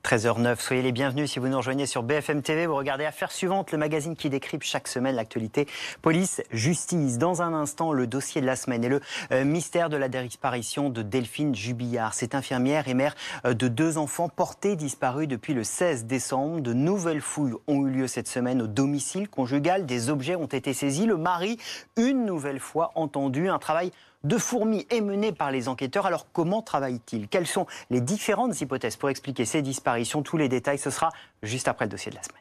13h09, soyez les bienvenus si vous nous rejoignez sur BFM TV. Vous regardez Affaires suivantes, le magazine qui décrypte chaque semaine l'actualité police-justice. Dans un instant, le dossier de la semaine et le mystère de la disparition de Delphine Jubillard. Cette infirmière et mère de 2 enfants portés disparus depuis le 16 décembre. De nouvelles fouilles ont eu lieu cette semaine au domicile conjugal. Des objets ont été saisis. Le mari, une nouvelle fois entendu. Un travail de fourmi est mené par les enquêteurs. Alors comment travaillent-ils? Quelles sont les différentes hypothèses pour expliquer ces disparitions? Tous les détails, ce sera juste après le dossier de la semaine.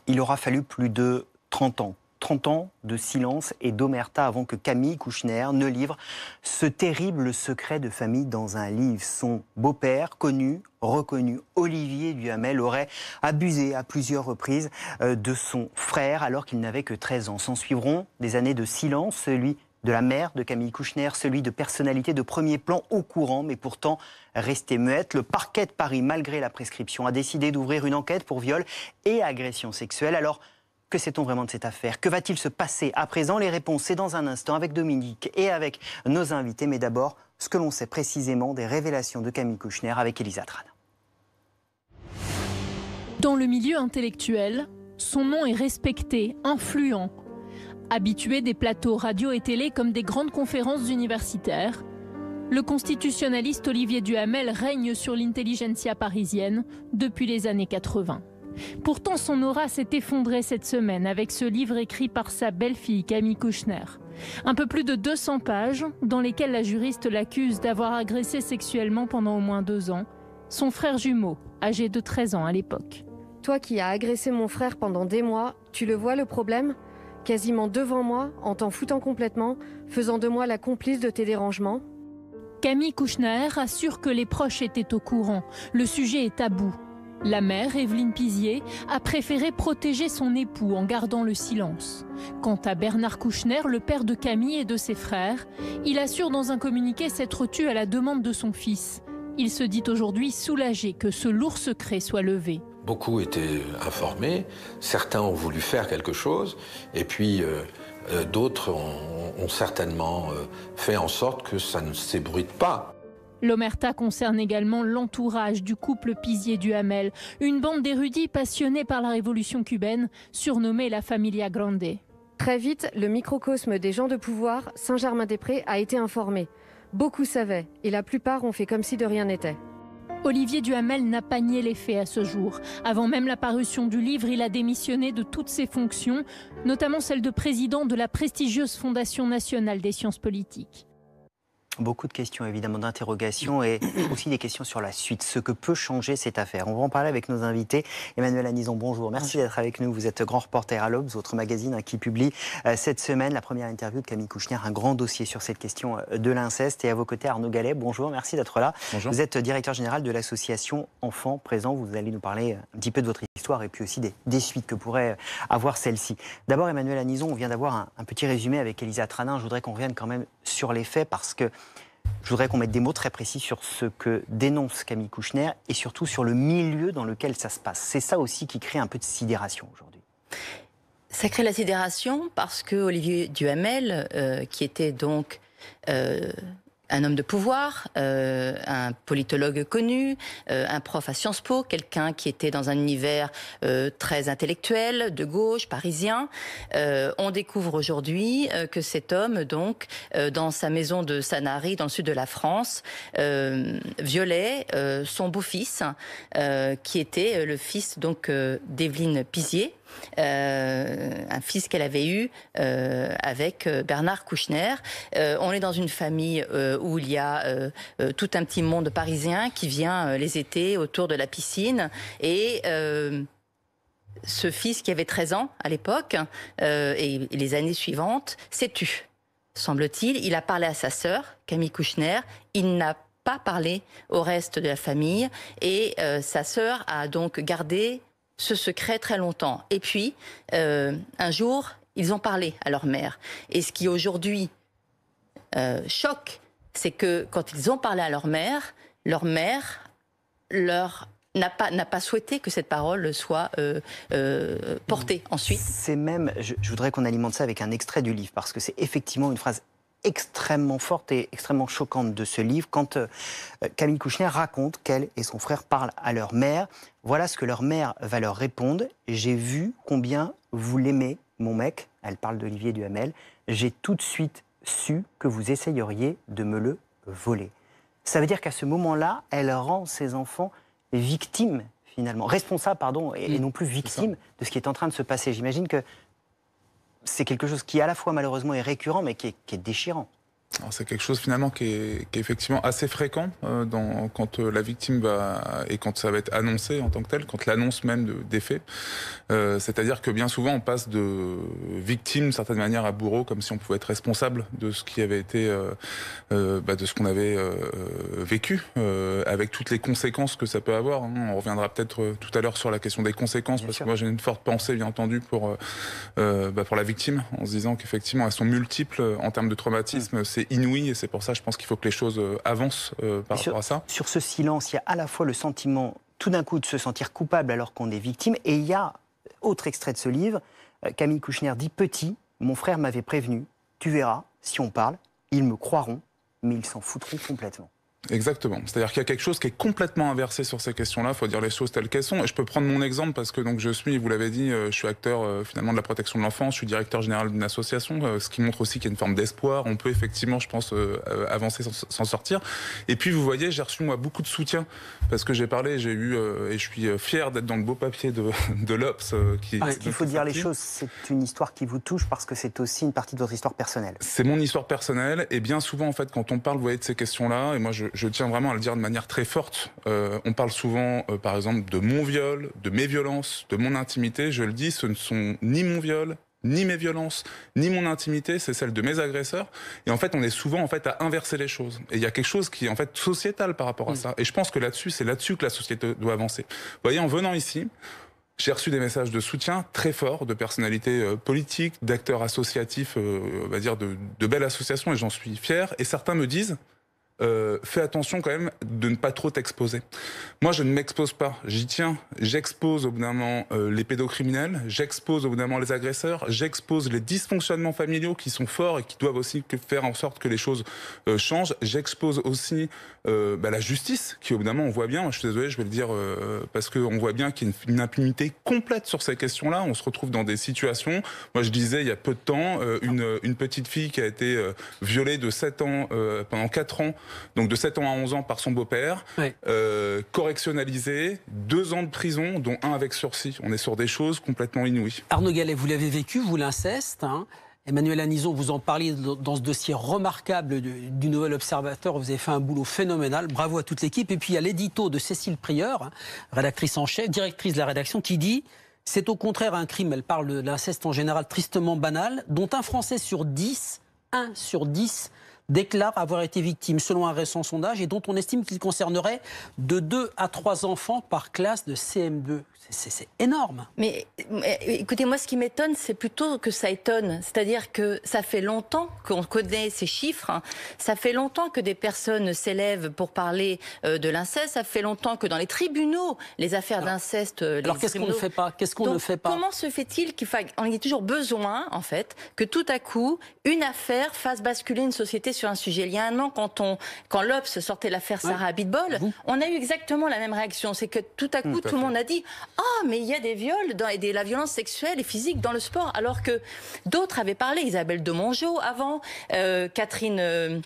Il aura fallu plus de 30 ans. 30 ans de silence et d'omerta avant que Camille Kouchner ne livre ce terrible secret de famille dans un livre. Son beau-père, connu, reconnu, Olivier Duhamel, aurait abusé à plusieurs reprises de son frère alors qu'il n'avait que 13 ans. S'en suivront des années de silence, celui de la mère de Camille Kouchner, celui de personnalités de premier plan au courant, mais pourtant restée muette. Le parquet de Paris, malgré la prescription, a décidé d'ouvrir une enquête pour viol et agression sexuelle. Alors, que sait-on vraiment de cette affaire? Que va-t-il se passer à présent? Les réponses, c'est dans un instant avec Dominique et avec nos invités. Mais d'abord, ce que l'on sait précisément des révélations de Camille Kouchner avec Elisa Tran. Dans le milieu intellectuel, son nom est respecté, influent. Habitué des plateaux radio et télé comme des grandes conférences universitaires, le constitutionnaliste Olivier Duhamel règne sur l'intelligentsia parisienne depuis les années 80. Pourtant, son aura s'est effondrée cette semaine avec ce livre écrit par sa belle-fille Camille Kouchner. Un peu plus de 200 pages dans lesquelles la juriste l'accuse d'avoir agressé sexuellement pendant au moins 2 ans son frère jumeau, âgé de 13 ans à l'époque. Toi qui as agressé mon frère pendant des mois, tu le vois le problème? Quasiment devant moi, en t'en foutant complètement, faisant de moi la complice de tes dérangements. Camille Kouchner assure que les proches étaient au courant. Le sujet est tabou. La mère, Evelyne Pizier, a préféré protéger son époux en gardant le silence. Quant à Bernard Kouchner, le père de Camille et de ses frères, il assure dans un communiqué s'être tu à la demande de son fils. Il se dit aujourd'hui soulagé que ce lourd secret soit levé. Beaucoup étaient informés, certains ont voulu faire quelque chose, et puis d'autres ont certainement fait en sorte que ça ne s'ébruite pas. L'omerta concerne également l'entourage du couple Pizier-Duhamel, une bande d'érudits passionnés par la révolution cubaine, surnommée la Familia Grande. Très vite, le microcosme des gens de pouvoir, Saint-Germain-des-Prés, a été informé. Beaucoup savaient, et la plupart ont fait comme si de rien n'était. Olivier Duhamel n'a pas nié les faits à ce jour. Avant même la parution du livre, il a démissionné de toutes ses fonctions, notamment celle de président de la prestigieuse Fondation nationale des sciences politiques. Beaucoup de questions, évidemment, d'interrogations et aussi des questions sur la suite, ce que peut changer cette affaire. On va en parler avec nos invités. Emmanuel Anison, bonjour. Merci d'être avec nous. Vous êtes grand reporter à l'Obs, votre magazine qui publie cette semaine la première interview de Camille Kouchner, un grand dossier sur cette question de l'inceste. Et à vos côtés, Arnaud Gallet, bonjour, merci d'être là. Bonjour. Vous êtes directeur général de l'association Enfants Présents. Vous allez nous parler un petit peu de votre histoire et puis aussi des suites que pourrait avoir celle-ci. D'abord, Emmanuel Anison, on vient d'avoir un petit résumé avec Elisa Tranin. Je voudrais qu'on revienne quand même sur les faits parce que je voudrais qu'on mette des mots très précis sur ce que dénonce Camille Kouchner et surtout sur le milieu dans lequel ça se passe. C'est ça aussi qui crée un peu de sidération aujourd'hui. Ça crée la sidération parce que Olivier Duhamel, qui était donc un homme de pouvoir, un politologue connu, un prof à Sciences Po, quelqu'un qui était dans un univers très intellectuel, de gauche, parisien. On découvre aujourd'hui que cet homme, donc, dans sa maison de Sanary, dans le sud de la France, violait son beau-fils, qui était le fils donc d'Evelyne Pizier. Un fils qu'elle avait eu avec Bernard Kouchner. On est dans une famille où il y a tout un petit monde parisien qui vient les étés autour de la piscine et ce fils qui avait 13 ans à l'époque et les années suivantes s'est tu. Semble-t-il, il a parlé à sa sœur, Camille Kouchner, il n'a pas parlé au reste de la famille et sa sœur a donc gardé ce secret très longtemps. Et puis, un jour, ils ont parlé à leur mère. Et ce qui aujourd'hui choque, c'est que quand ils ont parlé à leur mère leur n'a pas souhaité que cette parole soit portée ensuite. C'est même, je voudrais qu'on alimente ça avec un extrait du livre, parce que c'est effectivement une phrase extrêmement forte et extrêmement choquante de ce livre, quand Camille Kouchner raconte qu'elle et son frère parlent à leur mère. Voilà ce que leur mère va leur répondre. « J'ai vu combien vous l'aimez, mon mec », elle parle d'Olivier Duhamel, « j'ai tout de suite su que vous essayeriez de me le voler ». Ça veut dire qu'à ce moment-là, elle rend ses enfants victimes, finalement, responsables, pardon, et non plus victimes de ce qui est en train de se passer. J'imagine que c'est quelque chose qui, à la fois, malheureusement, est récurrent, mais qui est déchirant. C'est quelque chose finalement qui est effectivement assez fréquent quand la victime et quand ça va être annoncé en tant que tel, quand l'annonce même des faits. C'est-à-dire que bien souvent on passe de victime, d'une certaine manière, à bourreau, comme si on pouvait être responsable de ce qui avait été, de ce qu'on avait vécu, avec toutes les conséquences que ça peut avoir. On reviendra peut-être tout à l'heure sur la question des conséquences, parce que moi j'ai une forte pensée, bien entendu, pour la victime, en se disant qu'effectivement elles sont multiples en termes de traumatisme. C'est inouï, et c'est pour ça, je pense qu'il faut que les choses avancent par rapport à ça. Sur ce silence, il y a à la fois le sentiment, tout d'un coup, de se sentir coupable alors qu'on est victime, et il y a, autre extrait de ce livre, Camille Kouchner dit « Petit, mon frère m'avait prévenu, tu verras, si on parle, ils me croiront, mais ils s'en foutront complètement. » Exactement. C'est-à-dire qu'il y a quelque chose qui est complètement inversé sur ces questions-là. Il faut dire les choses telles qu'elles sont. Et je peux prendre mon exemple parce que donc je suis, vous l'avez dit, je suis acteur finalement de la protection de l'enfance. Je suis directeur général d'une association, ce qui montre aussi qu'il y a une forme d'espoir. On peut effectivement, je pense, avancer, s'en sortir. Et puis vous voyez, j'ai reçu moi beaucoup de soutien parce que j'ai parlé, j'ai eu et je suis fier d'être dans le beau papier de l'Obs. Il faut dire les choses. C'est une histoire qui vous touche parce que c'est aussi une partie de votre histoire personnelle. C'est mon histoire personnelle et bien souvent en fait quand on parle, vous voyez, de ces questions-là, et moi je tiens vraiment à le dire de manière très forte. On parle souvent, par exemple, de mon viol, de mes violences, de mon intimité. Je le dis, ce ne sont ni mon viol, ni mes violences, ni mon intimité, c'est celle de mes agresseurs. Et en fait, on est souvent en fait à inverser les choses. Et il y a quelque chose qui est en fait sociétal par rapport à ça. Et je pense que c'est là-dessus que la société doit avancer. Vous voyez, en venant ici, j'ai reçu des messages de soutien très forts de personnalités politiques, d'acteurs associatifs, on va dire de belles associations, et j'en suis fier. Et certains me disent fais attention quand même de ne pas trop t'exposer. Moi, je ne m'expose pas. J'y tiens. J'expose au bout d'un moment les pédocriminels, j'expose au bout d'un moment les agresseurs, j'expose les dysfonctionnements familiaux qui sont forts et qui doivent aussi faire en sorte que les choses changent. J'expose aussi la justice, qui au bout d'un moment, on voit bien, moi, je suis désolé, je vais le dire, parce qu'on voit bien qu'il y a une impunité complète sur ces questions-là. On se retrouve dans des situations, moi je disais il y a peu de temps, une petite fille qui a été violée de 7 ans pendant 4 ans, donc de 7 ans à 11 ans par son beau-père, correctionnalisé, 2 ans de prison, dont 1 avec sursis. On est sur des choses complètement inouïes. Arnaud Gallet, vous l'avez vécu, vous, l'inceste, hein. Emmanuel Anison, vous en parliez dans ce dossier remarquable du Nouvel Observateur. Vous avez fait un boulot phénoménal. Bravo à toute l'équipe. Et puis il y a l'édito de Cécile Prieur, rédactrice en chef, directrice de la rédaction, qui dit « C'est au contraire un crime », elle parle de l'inceste en général tristement banal, dont un Français sur 10, 1 sur 10, déclare avoir été victime, selon un récent sondage, et dont on estime qu'il concernerait de 2 à 3 enfants par classe de CM2. C'est énorme. Mais écoutez, moi, ce qui m'étonne, c'est plutôt que ça étonne. C'est-à-dire que ça fait longtemps qu'on connaît ces chiffres. Hein. Ça fait longtemps que des personnes s'élèvent pour parler de l'inceste. Ça fait longtemps que dans les tribunaux, les affaires d'inceste... Alors qu'est-ce qu'on ne fait pas? Qu'est-ce qu'on ne fait pas? Comment se fait-il qu'il y ait toujours besoin, en fait, que tout à coup, une affaire fasse basculer une société sur un sujet? Il y a un an, quand l'Obs sortait l'affaire Sarah Abitbol, on a eu exactement la même réaction. C'est que tout à coup, tout le monde a dit « Ah, mais il y a des viols et de la violence sexuelle et physique dans le sport », alors que d'autres avaient parlé, Isabelle Demongeot avant, Catherine...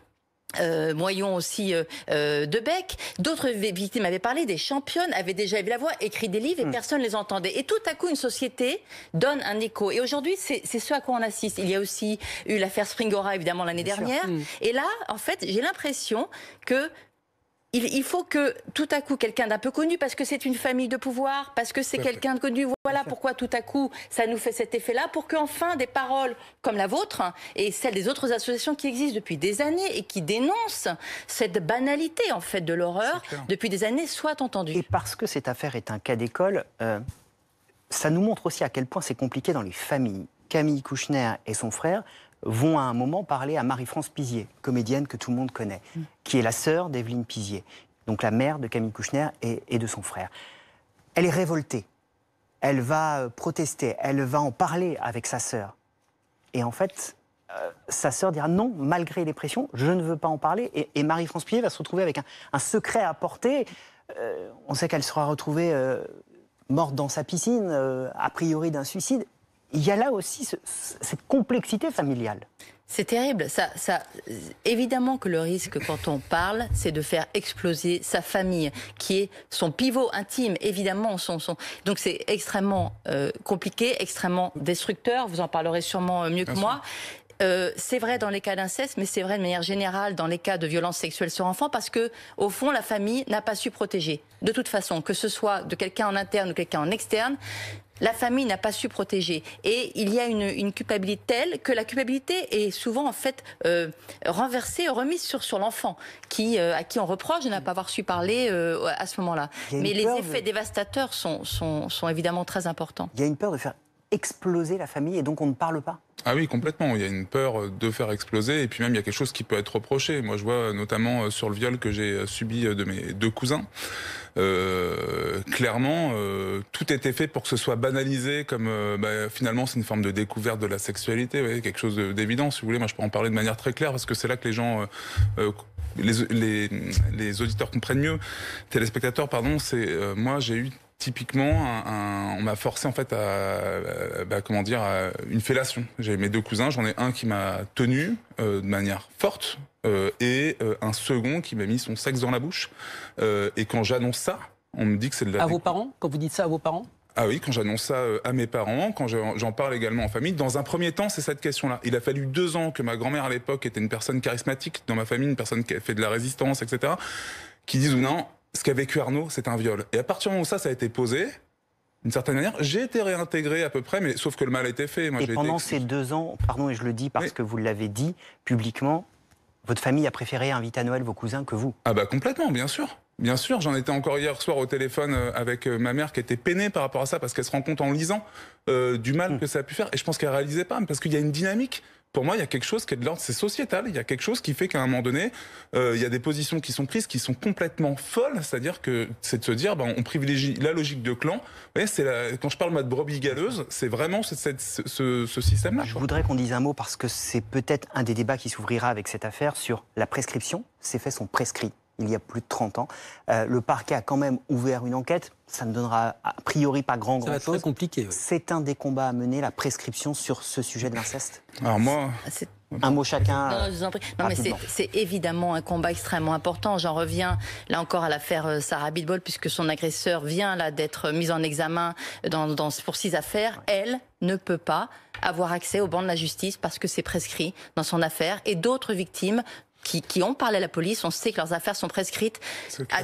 Moyon aussi de Bec, d'autres victimes avaient parlé, des championnes avaient déjà élevé la voix, écrit des livres et personne ne les entendait. Et tout à coup, une société donne un écho. Et aujourd'hui, c'est ce à quoi on assiste. Il y a aussi eu l'affaire Springora, évidemment, l'année dernière. Et là, en fait, j'ai l'impression que il faut que tout à coup quelqu'un d'un peu connu, parce que c'est une famille de pouvoir, parce que c'est quelqu'un de connu, voilà pourquoi tout à coup ça nous fait cet effet-là, pour qu'enfin des paroles comme la vôtre et celles des autres associations qui existent depuis des années et qui dénoncent cette banalité en fait de l'horreur depuis des années soient entendues. Et parce que cette affaire est un cas d'école, ça nous montre aussi à quel point c'est compliqué dans les familles. Camille Kouchner et son frère vont à un moment parler à Marie-France Pizier, comédienne que tout le monde connaît, qui est la sœur d'Evelyne Pizier, donc la mère de Camille Kouchner et de son frère. Elle est révoltée. Elle va protester. Elle va en parler avec sa sœur. Et en fait, sa sœur dira non, malgré les pressions, je ne veux pas en parler. Et Marie-France Pillet va se retrouver avec un secret à porter. On sait qu'elle sera retrouvée morte dans sa piscine, a priori d'un suicide. Il y a là aussi cette complexité familiale. C'est terrible. Évidemment que le risque, quand on parle, c'est de faire exploser sa famille, qui est son pivot intime, évidemment. Donc c'est extrêmement compliqué, extrêmement destructeur. Vous en parlerez sûrement mieux que moi. C'est vrai dans les cas d'inceste, mais c'est vrai de manière générale dans les cas de violences sexuelles sur enfants, parce que, au fond, la famille n'a pas su protéger. De toute façon, que ce soit de quelqu'un en interne ou quelqu'un en externe, la famille n'a pas su protéger. Et il y a une culpabilité telle que la culpabilité est souvent en fait renversée, remise sur l'enfant, à qui on reproche de ne pas avoir su parler à ce moment-là. Mais les effets dévastateurs sont évidemment très importants. Il y a une peur de faire exploser la famille et donc on ne parle pas. Ah oui, complètement. Il y a une peur de faire exploser et puis même il y a quelque chose qui peut être reproché. Moi je vois notamment sur le viol que j'ai subi de mes 2 cousins. Clairement, tout était fait pour que ce soit banalisé comme finalement c'est une forme de découverte de la sexualité, ouais, quelque chose d'évident si vous voulez. Moi je peux en parler de manière très claire parce que c'est là que les gens... les auditeurs comprennent mieux, téléspectateurs pardon, c'est moi j'ai eu typiquement, on m'a forcé en fait à une fellation. J'ai mes 2 cousins, j'en ai un qui m'a tenu de manière forte et un second qui m'a mis son sexe dans la bouche. Et quand j'annonce ça, on me dit que c'est de la... À vos parents? Quand vous dites ça à vos parents? Ah oui, quand j'annonce ça à mes parents, quand j'en parle également en famille. Dans un premier temps, c'est cette question-là. Il a fallu 2 ans que ma grand-mère à l'époque était une personne charismatique dans ma famille, une personne qui a fait de la résistance, etc., qui disent non, ce qu'a vécu Arnaud, c'est un viol. Et à partir du moment où ça a été posé, d'une certaine manière, j'ai été réintégré à peu près, mais sauf que le mal a été fait. Moi, et pendant ces 2 ans, pardon, et je le dis parce que vous l'avez dit publiquement, votre famille a préféré inviter à Noël vos cousins que vous. Ah bah complètement, bien sûr. Bien sûr, j'en étais encore hier soir au téléphone avec ma mère qui était peinée par rapport à ça parce qu'elle se rend compte en lisant du mal que ça a pu faire. Et je pense qu'elle réalisait pas, parce qu'il y a une dynamique. Pour moi, il y a quelque chose qui est de l'ordre, c'est sociétal. Il y a quelque chose qui fait qu'à un moment donné, il y a des positions qui sont prises, qui sont complètement folles. C'est-à-dire que c'est de se dire, on privilégie la logique de clan. Vous voyez, quand je parle de brebis galeuse, c'est vraiment ce système-là. Je voudrais qu'on dise un mot parce que c'est peut-être un des débats qui s'ouvrira avec cette affaire sur la prescription. Ces faits sont prescrits. Il y a plus de 30 ans. Le parquet a quand même ouvert une enquête. Ça ne donnera a priori pas grand-chose. Ça va être très compliqué. Oui. C'est un des combats à mener, la prescription sur ce sujet de l'inceste. Alors moi... Un mot chacun. Non, je vous en prie. Non, mais c'est évidemment un combat extrêmement important. J'en reviens là encore à l'affaire Sarah Abitbol, puisque son agresseur vient là d'être mis en examen pour 6 affaires. Elle ne peut pas avoir accès au banc de la justice parce que c'est prescrit dans son affaire. Et d'autres victimes qui ont parlé à la police, on sait que leurs affaires sont prescrites.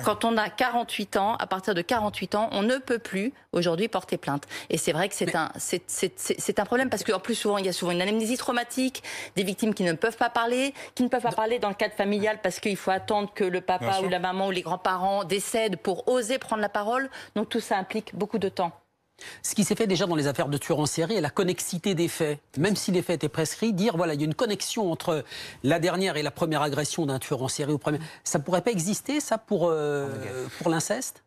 Quand on a 48 ans, à partir de 48 ans, on ne peut plus aujourd'hui porter plainte. Et c'est vrai que c'est un problème parce qu'en plus souvent, il y a souvent une amnésie traumatique, des victimes qui ne peuvent pas parler, dans le cadre familial parce qu'il faut attendre que le papa ou la maman ou les grands-parents décèdent pour oser prendre la parole. Donc tout ça implique beaucoup de temps. Ce qui s'est fait déjà dans les affaires de tueurs en série et la connexité des faits, même si les faits étaient prescrits, dire voilà, il y a une connexion entre la dernière et la première agression d'un tueur en série au premier. Ça pourrait pas exister, ça, pour l'inceste?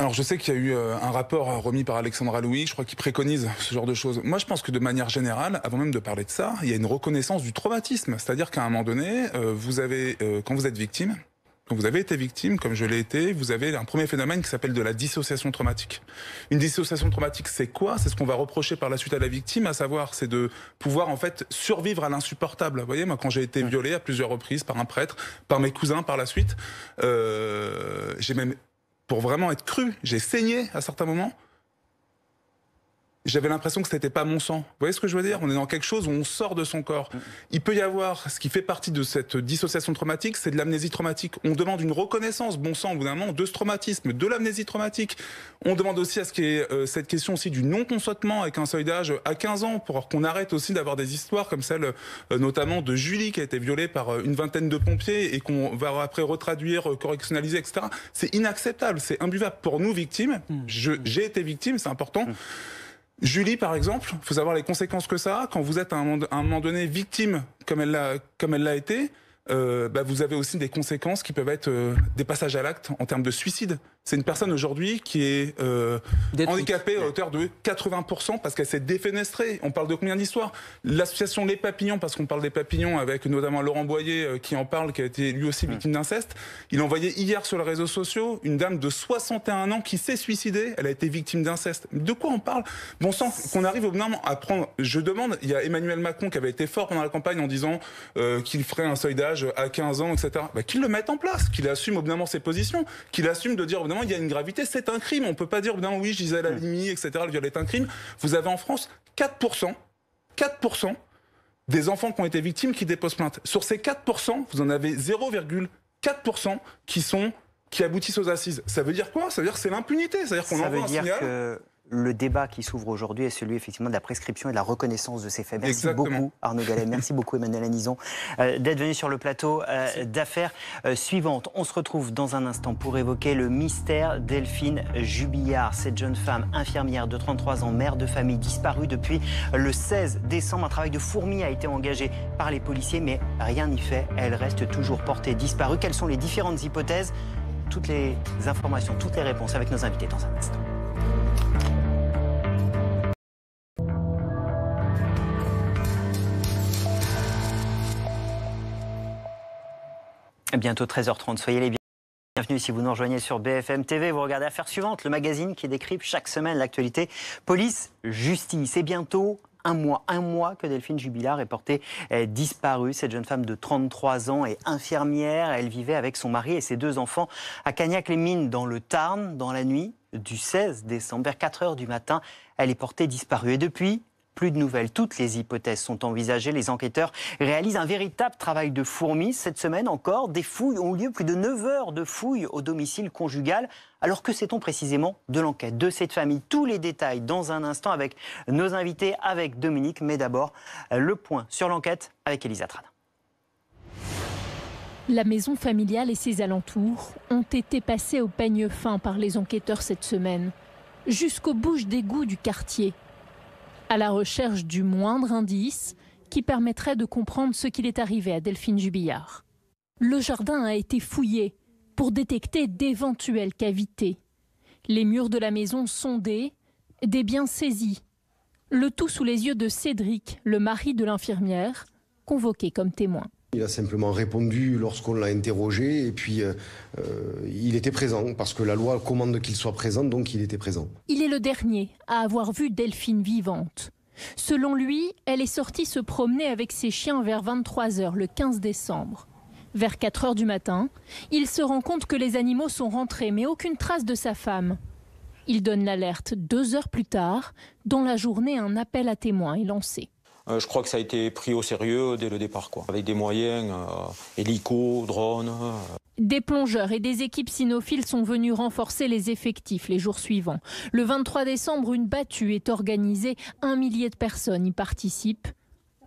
Alors je sais qu'il y a eu un rapport remis par Alexandra Louis, je crois qu'il préconise ce genre de choses. Moi je pense que de manière générale, avant même de parler de ça, il y a une reconnaissance du traumatisme. C'est-à-dire qu'à un moment donné, vous avez, quand vous êtes victime, quand vous avez été victime, comme je l'ai été, vous avez un premier phénomène qui s'appelle de la dissociation traumatique. Une dissociation traumatique, c'est quoi? C'est ce qu'on va reprocher par la suite à la victime, à savoir, c'est de pouvoir en fait survivre à l'insupportable. Vous voyez, moi quand j'ai été violé à plusieurs reprises par un prêtre, par mes cousins par la suite, j'ai même, pour vraiment être cru, j'ai saigné à certains moments. J'avais l'impression que ce n'était pas mon sang. Vous voyez ce que je veux dire? On est dans quelque chose où on sort de son corps. Il peut y avoir, ce qui fait partie de cette dissociation traumatique, c'est de l'amnésie traumatique. On demande une reconnaissance, bon sang, au bout d'un moment, de ce traumatisme, de l'amnésie traumatique. On demande aussi à ce qu'il y ait cette question aussi du non-consentement avec un seuil d'âge à 15 ans, pour qu'on arrête aussi d'avoir des histoires comme celle notamment de Julie, qui a été violée par une vingtaine de pompiers et qu'on va après retraduire, correctionnaliser, etc. C'est inacceptable, c'est imbuvable. Pour nous, victimes, j'ai été victime, c'est important. Julie, par exemple, il faut savoir les conséquences que ça a. Quand vous êtes à un moment donné victime, comme elle l'a été, vous avez aussi des conséquences qui peuvent être des passages à l'acte en termes de suicide. C'est une personne aujourd'hui qui est handicapée à hauteur de 80% parce qu'elle s'est défenestrée. On parle de combien d'histoires? L'association Les Papillons, parce qu'on parle des papillons avec notamment Laurent Boyer qui en parle, qui a été lui aussi victime d'inceste. Il a envoyé hier sur les réseaux sociaux une dame de 61 ans qui s'est suicidée. Elle a été victime d'inceste. De quoi on parle? Bon sang, qu'on arrive au bout d'un moment à prendre... Je demande, il y a Emmanuel Macron qui avait été fort pendant la campagne en disant qu'il ferait un seuil d'âge à 15 ans, etc. Qu'il le mette en place, qu'il assume au bout d'un moment ses positions, qu'il assume de dire au bout d'un moment il y a une gravité, c'est un crime. On peut pas dire au bout d'un moment oui, Gisèle Halimi, etc. Le viol est un crime. Vous avez en France 4% des enfants qui ont été victimes qui déposent plainte. Sur ces 4%, vous en avez 0,4% qui aboutissent aux assises. Ça veut dire quoi? Ça veut dire que c'est l'impunité. C'est-à-dire qu'on envoie un signal. Que le débat qui s'ouvre aujourd'hui est celui effectivement de la prescription et de la reconnaissance de ces faits. Merci beaucoup Arnaud Gallet, merci beaucoup Emmanuel Anison d'être venu sur le plateau d'affaires suivantes. On se retrouve dans un instant pour évoquer le mystère Delphine Jubillard, cette jeune femme infirmière de 33 ans, mère de famille, disparue depuis le 16 décembre. Un travail de fourmi a été engagé par les policiers, mais rien n'y fait. Elle reste toujours portée disparue. Quelles sont les différentes hypothèses? Toutes les informations, toutes les réponses avec nos invités dans un instant. Bientôt 13h30, soyez les bienvenus si vous nous rejoignez sur BFM TV. Vous regardez Affaires suivantes, le magazine qui décrypte chaque semaine l'actualité police-justice. Et bientôt un mois que Delphine Jubillard est portée disparue. Cette jeune femme de 33 ans est infirmière. Elle vivait avec son mari et ses 2 enfants à Cagnac-les-Mines dans le Tarn. Dans la nuit du 16 décembre, vers 4h du matin, elle est portée disparue. Et depuis, plus de nouvelles. Toutes les hypothèses sont envisagées. Les enquêteurs réalisent un véritable travail de fourmi. Cette semaine encore, des fouilles ont eu lieu, plus de 9 heures de fouilles au domicile conjugal. Alors que sait-on précisément de l'enquête de cette famille? Tous les détails dans un instant avec nos invités, avec Dominique. Mais d'abord, le point sur l'enquête avec Elisa Trana. La maison familiale et ses alentours ont été passés au peigne fin par les enquêteurs cette semaine, jusqu'aux bouches d'égout du quartier, à la recherche du moindre indice qui permettrait de comprendre ce qu'il est arrivé à Delphine Jubillard. Le jardin a été fouillé pour détecter d'éventuelles cavités. Les murs de la maison sondés, des biens saisis. Le tout sous les yeux de Cédric, le mari de l'infirmière, convoqué comme témoin. Il a simplement répondu lorsqu'on l'a interrogé et puis il était présent parce que la loi commande qu'il soit présent, donc il était présent. Il est le dernier à avoir vu Delphine vivante. Selon lui, elle est sortie se promener avec ses chiens vers 23h le 15 décembre. Vers 4h du matin, il se rend compte que les animaux sont rentrés, mais aucune trace de sa femme. Il donne l'alerte 2 heures plus tard. Dans la journée, un appel à témoins est lancé. Je crois que ça a été pris au sérieux dès le départ, avec des moyens, hélicos, drones. Des plongeurs et des équipes cynophiles sont venus renforcer les effectifs les jours suivants. Le 23 décembre, une battue est organisée. 1 millier de personnes y participent.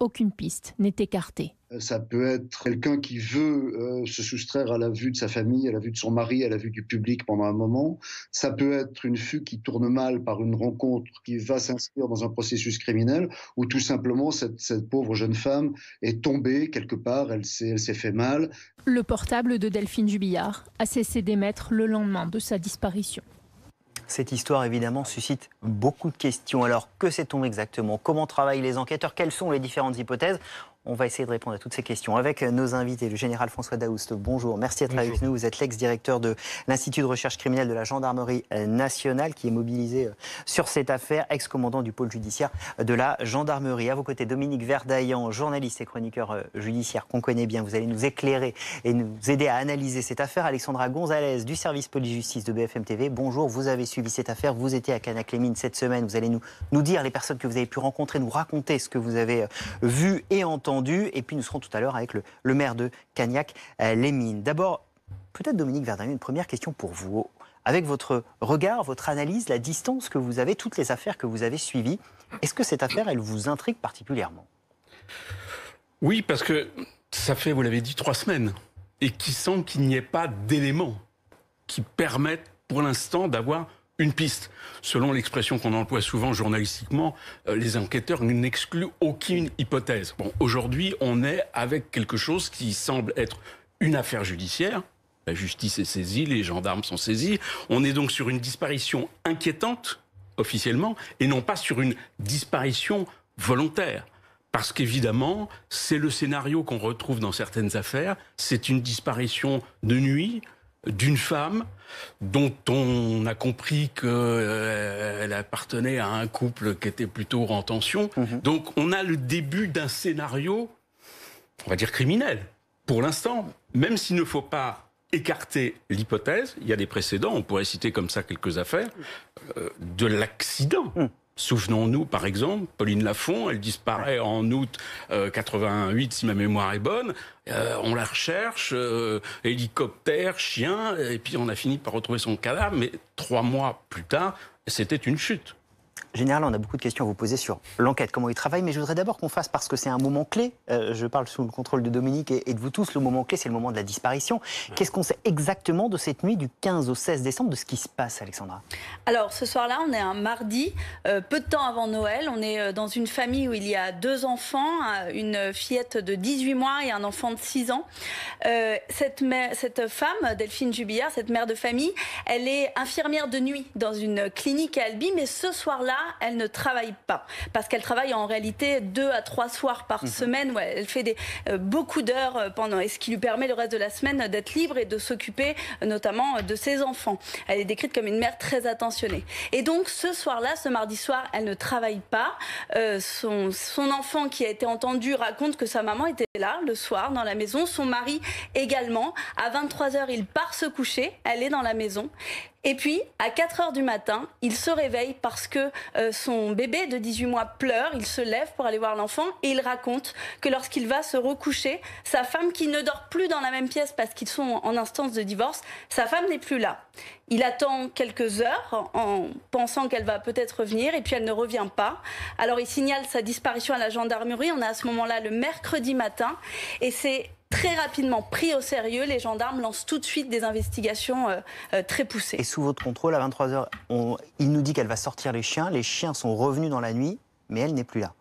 Aucune piste n'est écartée. Ça peut être quelqu'un qui veut se soustraire à la vue de sa famille, à la vue de son mari, à la vue du public pendant un moment. Ça peut être une fugue qui tourne mal par une rencontre qui va s'inscrire dans un processus criminel, ou tout simplement cette pauvre jeune femme est tombée quelque part, elle s'est fait mal. Le portable de Delphine Jubillard a cessé d'émettre le lendemain de sa disparition. Cette histoire, évidemment, suscite beaucoup de questions. Alors, que sait-on exactement? Comment travaillent les enquêteurs? Quelles sont les différentes hypothèses? On va essayer de répondre à toutes ces questions avec nos invités. Le général François Daoust, bonjour. Merci d'être avec nous. Vous êtes l'ex-directeur de l'Institut de recherche criminelle de la Gendarmerie nationale qui est mobilisé sur cette affaire, ex-commandant du pôle judiciaire de la Gendarmerie. À vos côtés, Dominique Verdaillan, journaliste et chroniqueur judiciaire qu'on connaît bien. Vous allez nous éclairer et nous aider à analyser cette affaire. Alexandra Gonzalez du service police-justice de BFM TV. Bonjour, vous avez suivi cette affaire. Vous étiez à Cagnac-les-Mines cette semaine. Vous allez nous dire les personnes que vous avez pu rencontrer, nous raconter ce que vous avez vu et entendu. Et puis nous serons tout à l'heure avec le maire de Cagnac-les-Mines. D'abord, peut-être Dominique Verdaillan, une première question pour vous. Avec votre regard, votre analyse, la distance que vous avez, toutes les affaires que vous avez suivies, est-ce que cette affaire, elle vous intrigue particulièrement? Oui, parce que ça fait, vous l'avez dit, 3 semaines. Et qu'il semble qu'il n'y ait pas d'éléments qui permettent pour l'instant d'avoir une piste. Selon l'expression qu'on emploie souvent journalistiquement, les enquêteurs n'excluent aucune hypothèse. Bon, aujourd'hui, on est avec quelque chose qui semble être une affaire judiciaire. La justice est saisie, les gendarmes sont saisis. On est donc sur une disparition inquiétante, officiellement, et non pas sur une disparition volontaire. Parce qu'évidemment, c'est le scénario qu'on retrouve dans certaines affaires. C'est une disparition de nuit d'une femme dont on a compris qu'elle appartenait à un couple qui était plutôt en tension. Donc on a le début d'un scénario, on va dire criminel, pour l'instant, même s'il ne faut pas écarter l'hypothèse. Il y a des précédents, on pourrait citer comme ça quelques affaires, de l'accident. Souvenons-nous, par exemple, Pauline Lafont, elle disparaît en août 88, si ma mémoire est bonne. On la recherche, hélicoptère, chien, et puis on a fini par retrouver son cadavre. Mais 3 mois plus tard, c'était une chute. Général, on a beaucoup de questions à vous poser sur l'enquête, comment il travaille, mais je voudrais d'abord qu'on fasse, parce que c'est un moment clé, je parle sous le contrôle de Dominique et de vous tous, le moment clé, c'est le moment de la disparition. Qu'est-ce qu'on sait exactement de cette nuit du 15 au 16 décembre, de ce qui se passe, Alexandra? Alors, ce soir-là, on est un mardi, peu de temps avant Noël. On est dans une famille où il y a 2 enfants, une fillette de 18 mois et un enfant de 6 ans. Cette femme, Delphine Jubillard, cette mère de famille, elle est infirmière de nuit dans une clinique à Albi, mais ce soir-là, elle ne travaille pas, parce qu'elle travaille en réalité 2 à 3 soirs par semaine, où elle fait beaucoup d'heures pendant, et ce qui lui permet le reste de la semaine d'être libre et de s'occuper notamment de ses enfants. Elle est décrite comme une mère très attentionnée. Et donc ce soir-là, ce mardi soir, elle ne travaille pas. Son enfant qui a été entendu raconte que sa maman était là le soir dans la maison, son mari également. À 23h, il part se coucher, elle est dans la maison. Et puis, à 4h du matin, il se réveille parce que son bébé de 18 mois pleure. Il se lève pour aller voir l'enfant et il raconte que lorsqu'il va se recoucher, sa femme, qui ne dort plus dans la même pièce parce qu'ils sont en instance de divorce, sa femme n'est plus là. Il attend quelques heures en pensant qu'elle va peut-être revenir et puis elle ne revient pas. Alors il signale sa disparition à la gendarmerie. On est à ce moment-là le mercredi matin et c'est très rapidement pris au sérieux. Les gendarmes lancent tout de suite des investigations très poussées. Et sous votre contrôle, à 23h, il nous dit qu'elle va sortir les chiens. Les chiens sont revenus dans la nuit, mais elle n'est plus là.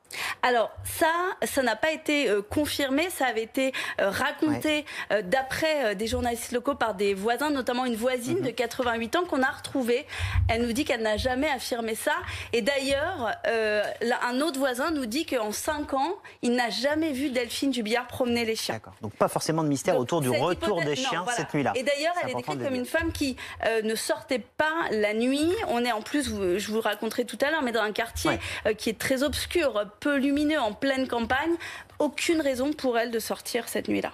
Alors ça n'a pas été confirmé, ça avait été raconté d'après des journalistes locaux par des voisins, notamment une voisine de 88 ans qu'on a retrouvée. Elle nous dit qu'elle n'a jamais affirmé ça. Et d'ailleurs, un autre voisin nous dit qu'en 5 ans, il n'a jamais vu Delphine Jubillard promener les chiens. D'accord. Donc pas forcément de mystère autour du retour des chiens cette nuit-là. Et d'ailleurs, elle est décrite comme une femme qui ne sortait pas la nuit. On est en plus, je vous raconterai tout à l'heure, mais dans un quartier qui est très obscur, peu lumineux, en pleine campagne. Aucune raison pour elle de sortir cette nuit-là.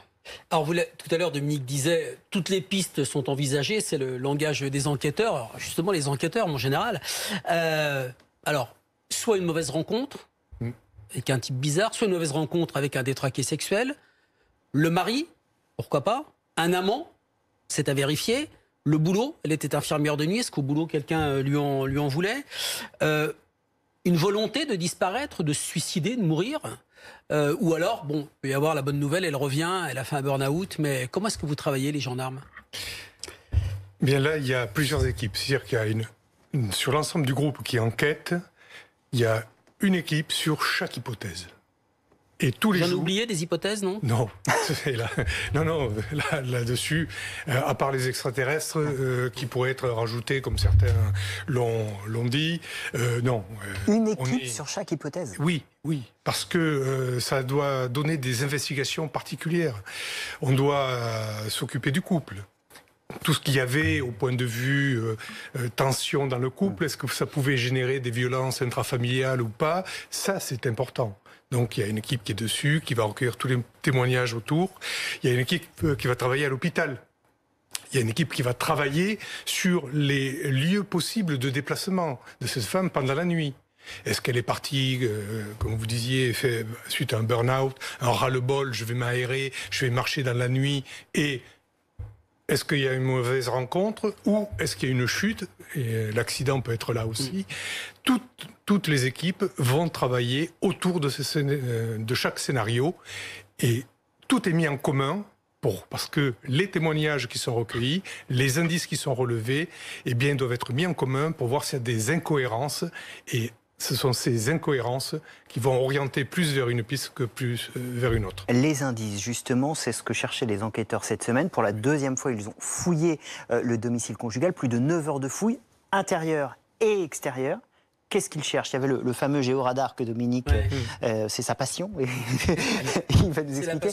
Alors, tout à l'heure, Dominique disait, toutes les pistes sont envisagées, c'est le langage des enquêteurs. Alors, justement, les enquêteurs, en général. Alors, soit une mauvaise rencontre avec un type bizarre, soit une mauvaise rencontre avec un détraqué sexuel. Le mari, pourquoi pas. Un amant, c'est à vérifier. Le boulot, elle était infirmière de nuit, est-ce qu'au boulot, quelqu'un lui en voulait une volonté de disparaître, de se suicider, de mourir, ou alors, bon, il peut y avoir la bonne nouvelle, elle revient, elle a fait un burn-out, mais comment est-ce que vous travaillez, les gendarmes? Bien là, il y a plusieurs équipes. C'est-à-dire qu'il y a sur l'ensemble du groupe qui enquête, il y a une équipe sur chaque hypothèse. Et tous les jours... J'en ai oublié des hypothèses, non? Non. Là-dessus, à part les extraterrestres qui pourraient être rajoutés, comme certains l'ont dit, non. Une équipe sur chaque hypothèse? Oui, parce que ça doit donner des investigations particulières. On doit s'occuper du couple. Tout ce qu'il y avait au point de vue tension dans le couple, est-ce que ça pouvait générer des violences intrafamiliales ou pas? Ça, c'est important. Donc il y a une équipe qui est dessus, qui va recueillir tous les témoignages autour. Il y a une équipe qui va travailler à l'hôpital. Il y a une équipe qui va travailler sur les lieux possibles de déplacement de cette femme pendant la nuit. Est-ce qu'elle est partie, comme vous disiez, suite à un burn-out, un ras-le-bol, je vais m'aérer, je vais marcher dans la nuit, et est-ce qu'il y a une mauvaise rencontre ou est-ce qu'il y a une chute? Et l'accident peut être là aussi. Toutes les équipes vont travailler autour de chaque scénario et tout est mis en commun parce que les témoignages qui sont recueillis, les indices qui sont relevés, eh bien, doivent être mis en commun pour voir s'il y a des incohérences. Et ce sont ces incohérences qui vont orienter plus vers une piste que plus vers une autre. Les indices, justement, c'est ce que cherchaient les enquêteurs cette semaine. Pour la deuxième fois, ils ont fouillé le domicile conjugal. Plus de 9 heures de fouille, intérieure et extérieure. Qu'est-ce qu'il cherche? Il y avait le fameux géoradar que Dominique, c'est sa passion. Il va nous expliquer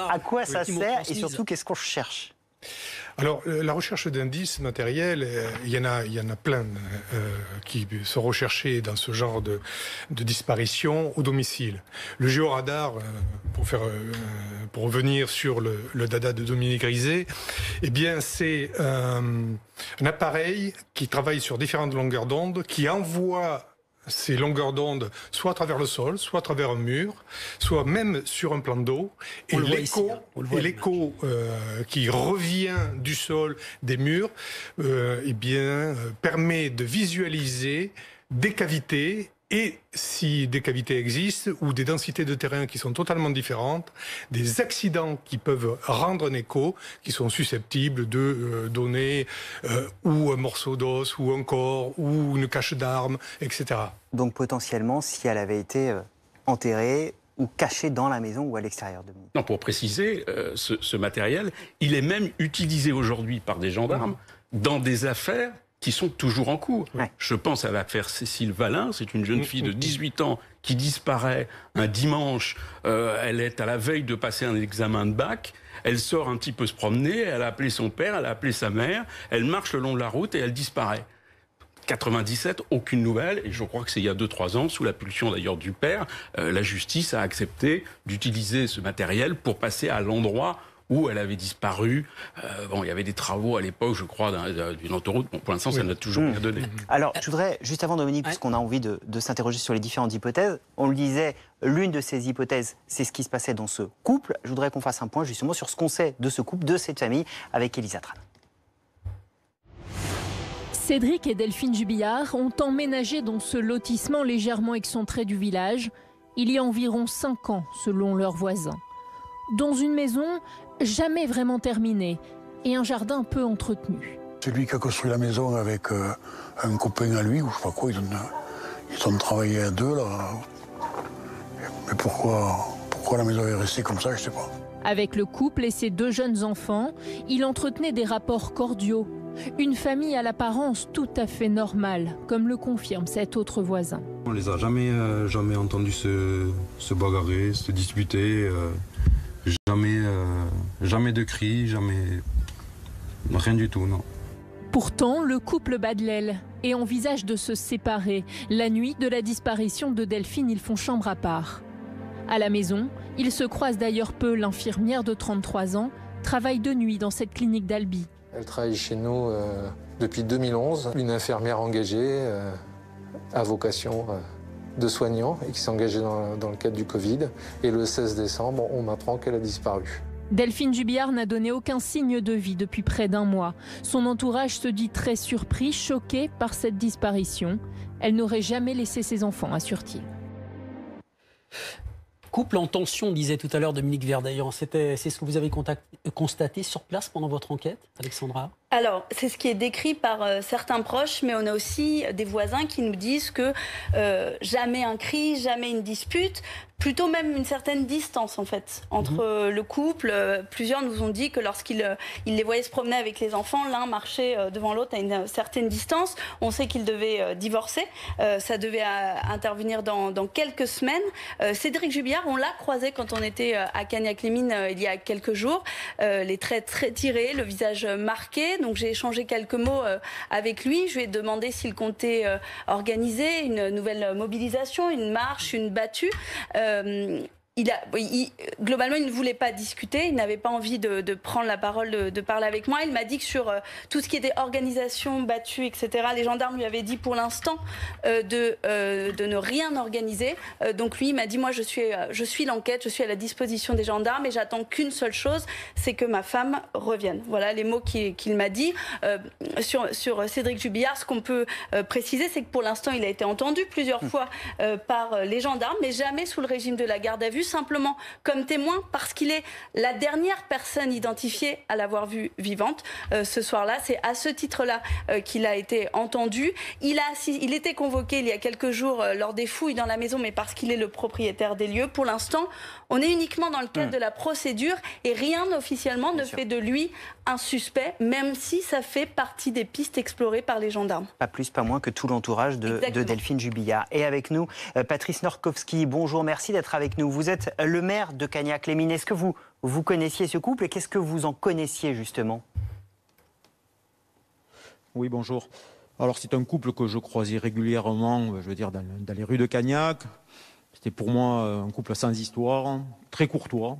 à quoi ça sert et surtout qu'est-ce qu'on cherche. Alors, la recherche d'indices matériels, il y en a plein qui sont recherchés dans ce genre de disparition au domicile. Le géoradar, pour revenir sur le dada de Dominique Rizet, eh bien, c'est un appareil qui travaille sur différentes longueurs d'onde, qui envoie ces longueurs d'onde soit à travers le sol, soit à travers un mur, soit même sur un plan d'eau. Et l'écho qui revient du sol, des murs, permet de visualiser des cavités. Et si des cavités existent ou des densités de terrain qui sont totalement différentes, des accidents qui peuvent rendre un écho, qui sont susceptibles de donner ou un morceau d'os, ou un corps, ou une cache d'armes, etc. Donc potentiellement, si elle avait été enterrée ou cachée dans la maison ou à l'extérieur de Dominique. Non, pour préciser, ce matériel, il est même utilisé aujourd'hui par des gendarmes dans des affaires qui sont toujours en cours. Ouais. Je pense à l'affaire Cécile Valin, c'est une jeune fille de 18 ans qui disparaît un dimanche, elle est à la veille de passer un examen de bac, elle sort un petit peu se promener, elle a appelé son père, elle a appelé sa mère, elle marche le long de la route et elle disparaît. 97, aucune nouvelle, et je crois que c'est il y a 2-3 ans, sous la pulsion d'ailleurs du père, la justice a accepté d'utiliser ce matériel pour passer à l'endroit où elle avait disparu. Il y avait des travaux à l'époque, je crois, d'une autoroute. Bon, pour l'instant, ça n'a toujours rien donné. Alors, je voudrais, juste avant Dominique, puisqu'on a envie de s'interroger sur les différentes hypothèses, on le disait, l'une de ces hypothèses, c'est ce qui se passait dans ce couple. Je voudrais qu'on fasse un point justement sur ce qu'on sait de ce couple, de cette famille, avec Elisa Tran. Cédric et Delphine Jubillard ont emménagé dans ce lotissement légèrement excentré du village il y a environ 5 ans, selon leurs voisins. Dans une maison jamais vraiment terminée et un jardin peu entretenu. C'est lui qui a construit la maison avec un copain à lui, ou je sais pas quoi, ils ont travaillé à deux là. Mais pourquoi la maison est restée comme ça, je sais pas. Avec le couple et ses 2 jeunes enfants, il entretenait des rapports cordiaux. Une famille à l'apparence tout à fait normale, comme le confirme cet autre voisin. On les a jamais entendus se bagarrer, se disputer. Jamais de cris, rien du tout, non. Pourtant, le couple bat de l'aile et envisage de se séparer. La nuit de la disparition de Delphine, ils font chambre à part. À la maison, ils se croisent d'ailleurs peu. L'infirmière de 33 ans travaille de nuit dans cette clinique d'Albi. Elle travaille chez nous depuis 2011. Une infirmière engagée à vocation de soignants et qui s'est engagée dans le cadre du Covid. Et le 16 décembre, on m'apprend qu'elle a disparu. Delphine Jubillard n'a donné aucun signe de vie depuis près d'1 mois. Son entourage se dit très surpris, choqué par cette disparition. Elle n'aurait jamais laissé ses enfants, assure-t-il. Couple en tension, disait tout à l'heure Dominique Verdaillan. C'est ce que vous avez constaté sur place pendant votre enquête, Alexandra? Alors, c'est ce qui est décrit par certains proches, mais on a aussi des voisins qui nous disent que jamais un cri, jamais une dispute, plutôt même une certaine distance en fait entre le couple. Plusieurs nous ont dit que lorsqu'ils les voyaient se promener avec les enfants, l'un marchait devant l'autre à une certaine distance. On sait qu'ils devaient divorcer. Ça devait intervenir dans quelques semaines. Cédric Jubillard, on l'a croisé quand on était à Cagnac-les-Mines il y a quelques jours. Les traits très tirés, le visage marqué. Donc j'ai échangé quelques mots avec lui. Je lui ai demandé s'il comptait organiser une nouvelle mobilisation, une marche, une battue. Globalement, il ne voulait pas discuter, il n'avait pas envie de prendre la parole, de parler avec moi. Il m'a dit que sur tout ce qui était organisation, battue, etc., les gendarmes lui avaient dit pour l'instant de ne rien organiser. Donc lui, il m'a dit, moi je suis l'enquête, je suis à la disposition des gendarmes et j'attends qu'une seule chose, c'est que ma femme revienne. Voilà les mots qu'il m'a dit. Sur Cédric Jubillard, ce qu'on peut préciser, c'est que pour l'instant, il a été entendu plusieurs fois par les gendarmes, mais jamais sous le régime de la garde à vue. simplement comme témoin parce qu'il est la dernière personne identifiée à l'avoir vue vivante. Ce soir-là, c'est à ce titre-là qu'il a été entendu. Il était convoqué il y a quelques jours lors des fouilles dans la maison, mais parce qu'il est le propriétaire des lieux. Pour l'instant, on est uniquement dans le cadre de la procédure et rien officiellement ne fait de lui un suspect, même si ça fait partie des pistes explorées par les gendarmes. Pas plus, pas moins que tout l'entourage de Delphine Jubillat. Et avec nous, Patrice Norkowski, bonjour, merci d'être avec nous. Vous êtes le maire de Cagnac-les-Mines. Est-ce que vous connaissiez ce couple et qu'est-ce que vous en connaissiez justement? Oui, bonjour. Alors c'est un couple que je croisais régulièrement, je veux dire, dans les rues de Cagnac. C'était pour moi un couple sans histoire, très courtois.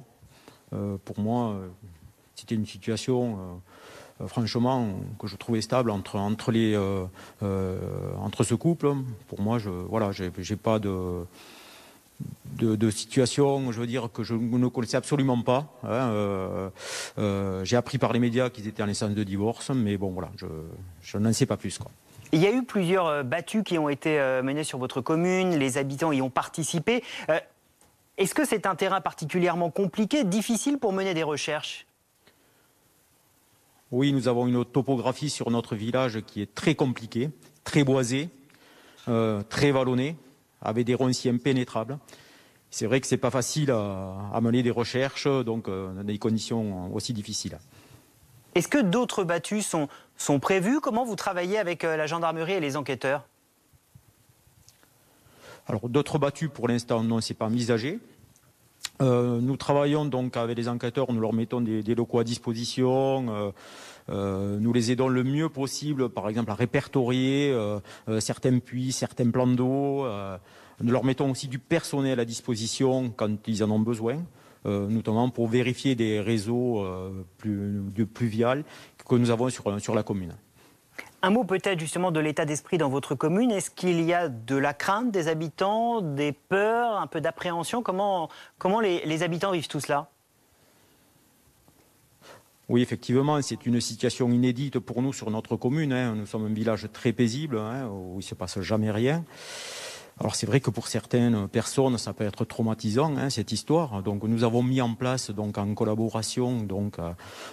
Pour moi, c'était une situation, franchement, que je trouvais stable entre ce couple. Pour moi, j'ai pas de situation, je veux dire, que je ne connaissais absolument pas. J'ai appris par les médias qu'ils étaient en instance de divorce, mais bon, voilà, je n'en sais pas plus, quoi. Il y a eu plusieurs battues qui ont été menées sur votre commune, les habitants y ont participé. Est-ce que c'est un terrain particulièrement compliqué, difficile pour mener des recherches? Oui, nous avons une topographie sur notre village qui est très compliquée, très boisée, très vallonnée, avec des ronciers impénétrables. C'est vrai que c'est pas facile à mener des recherches, donc dans des conditions aussi difficiles. Est-ce que d'autres battues sont prévues? Comment vous travaillez avec la gendarmerie et les enquêteurs? Alors d'autres battues pour l'instant non, c'est pas envisagé. Nous travaillons donc avec les enquêteurs, nous leur mettons des locaux à disposition, nous les aidons le mieux possible, par exemple à répertorier certains puits, certains plans d'eau. Nous leur mettons aussi du personnel à disposition quand ils en ont besoin, notamment pour vérifier des réseaux pluviales que nous avons sur la commune. Un mot peut-être justement de l'état d'esprit dans votre commune. Est-ce qu'il y a de la crainte des habitants, des peurs, un peu d'appréhension? Comment les habitants vivent tout cela? Oui, effectivement, c'est une situation inédite pour nous sur notre commune. Nous sommes un village très paisible, où il ne se passe jamais rien. Alors c'est vrai que pour certaines personnes, ça peut être traumatisant, cette histoire. Donc nous avons mis en place, donc en collaboration, donc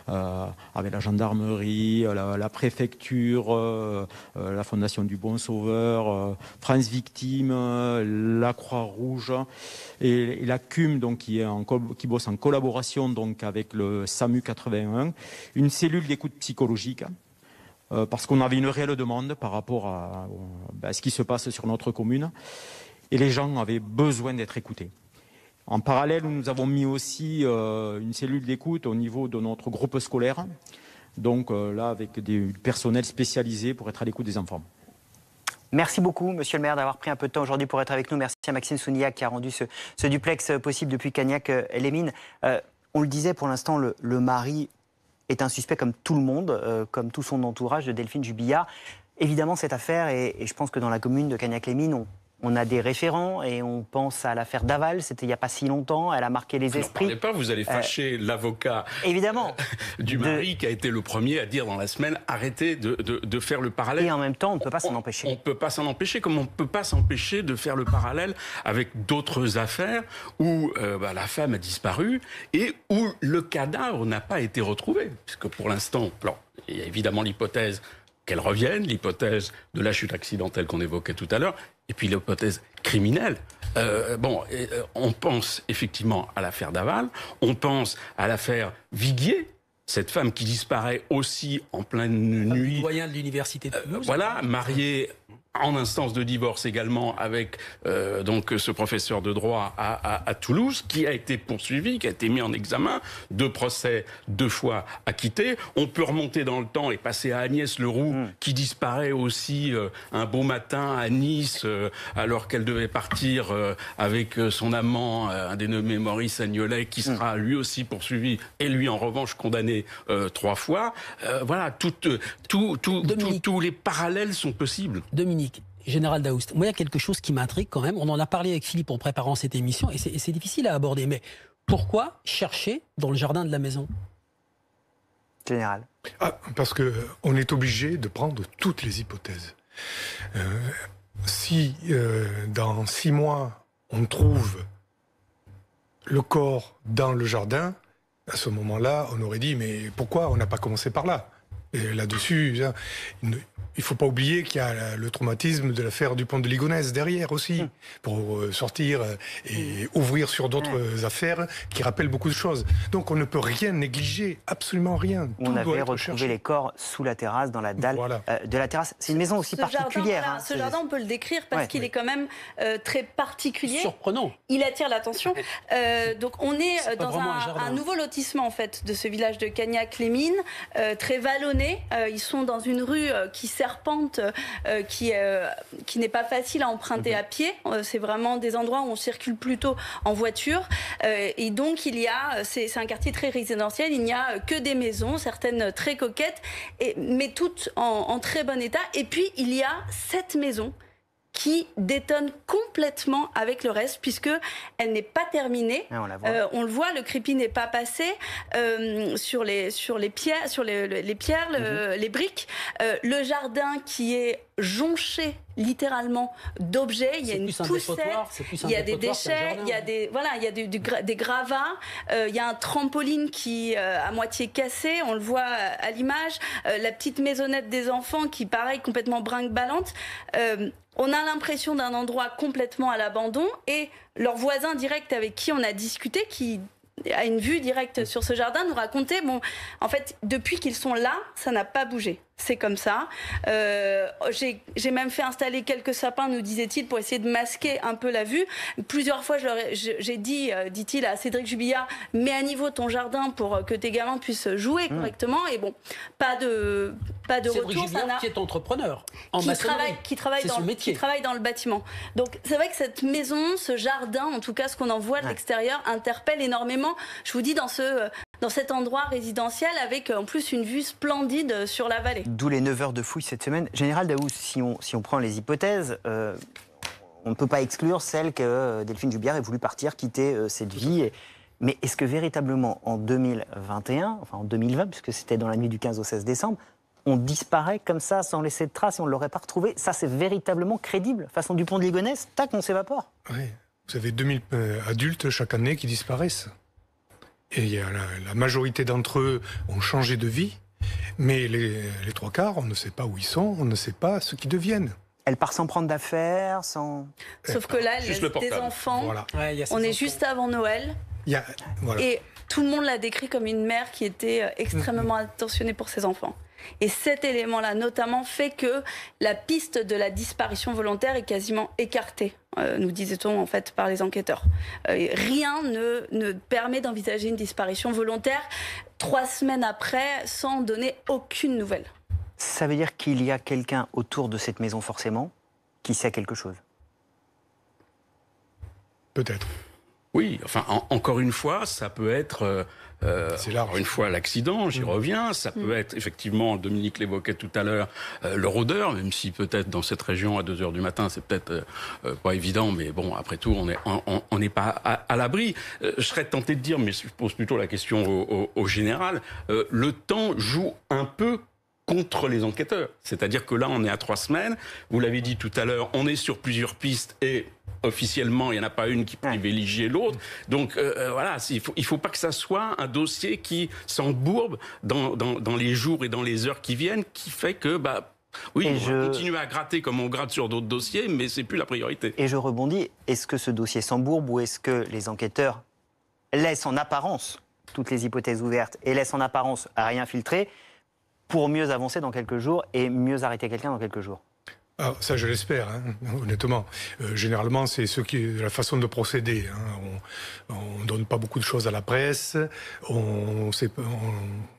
avec la gendarmerie, la préfecture, la Fondation du Bon Sauveur, France Victimes, la Croix-Rouge et la CUM, donc qui bosse en collaboration donc avec le SAMU 81, une cellule d'écoute psychologique. Parce qu'on avait une réelle demande par rapport à ce qui se passe sur notre commune. Et les gens avaient besoin d'être écoutés. En parallèle, nous avons mis aussi une cellule d'écoute au niveau de notre groupe scolaire. Donc là, avec du personnel spécialisé pour être à l'écoute des enfants. Merci beaucoup, monsieur le maire, d'avoir pris un peu de temps aujourd'hui pour être avec nous. Merci à Maxime Sounillac qui a rendu ce duplex possible depuis Cagnac-les-Mines. On le disait, pour l'instant, le mari est un suspect comme tout le monde, comme tout son entourage de Delphine Jubillat. Évidemment, cette affaire, et je pense que dans la commune de Cagnac-les-Mines, on a des référents et on pense à l'affaire Daval, c'était il n'y a pas si longtemps, elle a marqué les esprits. N'en parlez pas, vous allez fâcher l'avocat évidemment, du mari qui a été le premier à dire dans la semaine arrêtez de faire le parallèle. Et en même temps, on ne peut pas s'en empêcher. On ne peut pas s'en empêcher, comme on ne peut pas s'empêcher de faire le parallèle avec d'autres affaires où la femme a disparu et où le cadavre n'a pas été retrouvé. Puisque pour l'instant, il y a évidemment l'hypothèse qu'elle revienne, l'hypothèse de la chute accidentelle qu'on évoquait tout à l'heure, et puis l'hypothèse criminelle. On pense effectivement à l'affaire Daval, on pense à l'affaire Viguier, cette femme qui disparaît aussi en pleine nuit. Doyen de l'université de Toulouse. Mariée en instance de divorce également avec donc ce professeur de droit à Toulouse, qui a été poursuivi, qui a été mis en examen, 2 procès, 2 fois acquitté. On peut remonter dans le temps et passer à Agnès Leroux, qui disparaît aussi un beau matin à Nice, alors qu'elle devait partir avec son amant, un dénommé Maurice Agnolet, qui sera lui aussi poursuivi et lui en revanche condamné 3 fois. Tous les parallèles sont possibles. Dominique, Général Daoust, moi il y a quelque chose qui m'intrigue quand même. On en a parlé avec Philippe en préparant cette émission et c'est difficile à aborder. Mais pourquoi chercher dans le jardin de la maison? Général. Parce qu'on est obligé de prendre toutes les hypothèses. Si dans 6 mois on trouve le corps dans le jardin, à ce moment-là, on aurait dit, mais pourquoi on n'a pas commencé par là? Et là-dessus, il ne faut pas oublier qu'il y a le traumatisme de l'affaire du pont de Ligonnès derrière aussi, pour sortir et ouvrir sur d'autres affaires qui rappellent beaucoup de choses. Donc on ne peut rien négliger, absolument rien. On avait retrouvé les corps sous la terrasse, dans la dalle de la terrasse. C'est une maison aussi particulière. Ce jardin, on peut le décrire parce qu'il est quand même très particulier. Surprenant. Il attire l'attention. Donc on est dans un nouveau lotissement en fait de ce village de Cagnac-les-Mines, très vallonné. Ils sont dans une rue qui serpente, qui n'est pas facile à emprunter à pied. C'est vraiment des endroits où on circule plutôt en voiture. Et donc c'est un quartier très résidentiel. Il n'y a que des maisons, certaines très coquettes, mais toutes en très bon état. Et puis il y a 7 maisons qui détonne complètement avec le reste, puisque elle n'est pas terminée. On le voit, le crépi n'est pas passé sur les pierres, les briques. Le jardin qui est jonché littéralement d'objets. Il y a une poussette, il y a des déchets, il y a des gravats, il y a un trampoline qui à moitié cassé, on le voit à l'image, la petite maisonnette des enfants qui pareil complètement brinque-ballante. On a l'impression d'un endroit complètement à l'abandon et leur voisin direct avec qui on a discuté, qui a une vue directe sur ce jardin, nous racontait, en fait, depuis qu'ils sont là, ça n'a pas bougé. C'est comme ça. J'ai même fait installer quelques sapins, nous disait-il, pour essayer de masquer un peu la vue. Plusieurs fois, j'ai dit, dit-il à Cédric Jubillat, mets à niveau ton jardin pour que tes gamins puissent jouer correctement. Et bon, pas de Cédric retour. Jubillat, qui est entrepreneur en qui travaille dans le bâtiment. Donc c'est vrai que cette maison, ce jardin, en tout cas ce qu'on en voit de l'extérieur, interpelle énormément. Je vous dis dans cet endroit résidentiel avec en plus une vue splendide sur la vallée. D'où les 9 heures de fouille cette semaine. Général Daou, si on prend les hypothèses, on ne peut pas exclure celle que Delphine Jubière ait voulu partir, quitter cette vie. Mais est-ce que véritablement en 2021, enfin en 2020, puisque c'était dans la nuit du 15 au 16 décembre, on disparaît comme ça sans laisser de traces et on ne l'aurait pas retrouvé? Ça, c'est véritablement crédible. Façon du pont de Ligonnès, tac, on s'évapore. Oui, vous avez 2000 adultes chaque année qui disparaissent. Et la majorité d'entre eux ont changé de vie, mais les 3/4, on ne sait pas où ils sont, on ne sait pas ce qu'ils deviennent. Elle part sans prendre d'affaires, sans... Sauf que là, des enfants, on est juste avant Noël, et tout le monde l'a décrit comme une mère qui était extrêmement attentionnée pour ses enfants. Et cet élément-là, notamment, fait que la piste de la disparition volontaire est quasiment écartée, nous disait-on en fait par les enquêteurs. Rien ne permet d'envisager une disparition volontaire 3 semaines après, sans donner aucune nouvelle. Ça veut dire qu'il y a quelqu'un autour de cette maison, forcément, qui sait quelque chose? Peut-être. Oui, enfin, encore une fois, ça peut être... encore une fois, l'accident, j'y reviens. Ça peut être, effectivement, Dominique l'évoquait tout à l'heure, le rôdeur, même si peut-être dans cette région, à 2 heures du matin, c'est peut-être pas évident, mais bon, après tout, on n'est pas à l'abri. Je serais tenté de dire, mais je pose plutôt la question au général, le temps joue un peu contre les enquêteurs. C'est-à-dire que là, on est à 3 semaines. Vous l'avez dit tout à l'heure, on est sur plusieurs pistes et... officiellement, il n'y en a pas une qui privilégie l'autre. Donc voilà, il faut pas que ça soit un dossier qui s'embourbe dans les jours et dans les heures qui viennent, qui fait que oui, on va continuer à gratter comme on gratte sur d'autres dossiers, mais c'est plus la priorité. Et je rebondis, est-ce que ce dossier s'embourbe ou est-ce que les enquêteurs laissent en apparence toutes les hypothèses ouvertes et laissent en apparence à rien filtrer pour mieux avancer dans quelques jours et mieux arrêter quelqu'un dans quelques jours? Ah, ça, je l'espère, honnêtement. Généralement, c'est la façon de procéder. On ne donne pas beaucoup de choses à la presse, on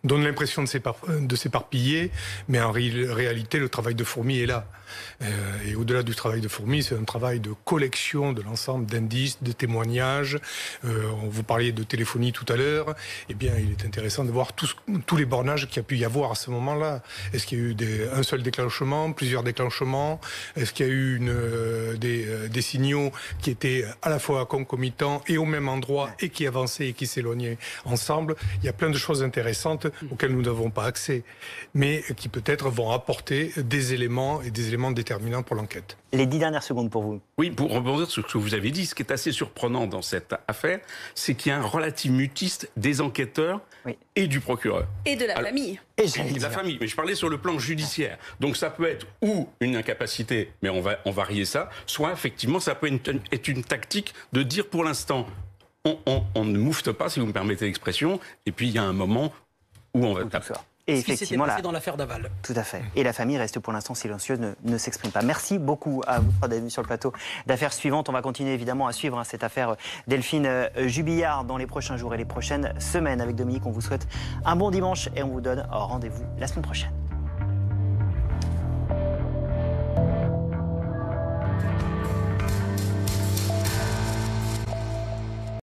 donne l'impression de s'éparpiller, mais en réalité, le travail de fourmi est là. Et au-delà du travail de fourmi, c'est un travail de collection de l'ensemble d'indices, de témoignages. Vous parliez de téléphonie tout à l'heure. Eh bien, il est intéressant de voir tous les bornages qu'il y a pu y avoir à ce moment-là. Est-ce qu'il y a eu un seul déclenchement, plusieurs déclenchements? moment? Est-ce qu'il y a eu des signaux qui étaient à la fois concomitants et au même endroit et qui avançaient et qui s'éloignaient ensemble? Il y a plein de choses intéressantes auxquelles nous n'avons pas accès, mais qui peut-être vont apporter des éléments et des éléments déterminants pour l'enquête. Les 10 dernières secondes pour vous. Oui, pour rebondir sur ce que vous avez dit, ce qui est assez surprenant dans cette affaire, c'est qu'il y a un relatif mutiste des enquêteurs et du procureur. Et de la famille. Et de la famille, mais je parlais sur le plan judiciaire. Donc ça peut être ou une incapacité, mais on va varier ça, soit effectivement ça peut être une tactique de dire pour l'instant, on ne moufte pas, si vous me permettez l'expression, et puis il y a un moment où on va taper. Et ce qui s'était passé dans l'affaire Daval. Tout à fait. Et la famille reste pour l'instant silencieuse, ne s'exprime pas. Merci beaucoup à vous d'être venus sur le plateau d'Affaires suivantes. On va continuer évidemment à suivre cette affaire Delphine Jubillard dans les prochains jours et les prochaines semaines. Avec Dominique, on vous souhaite un bon dimanche et on vous donne rendez-vous la semaine prochaine.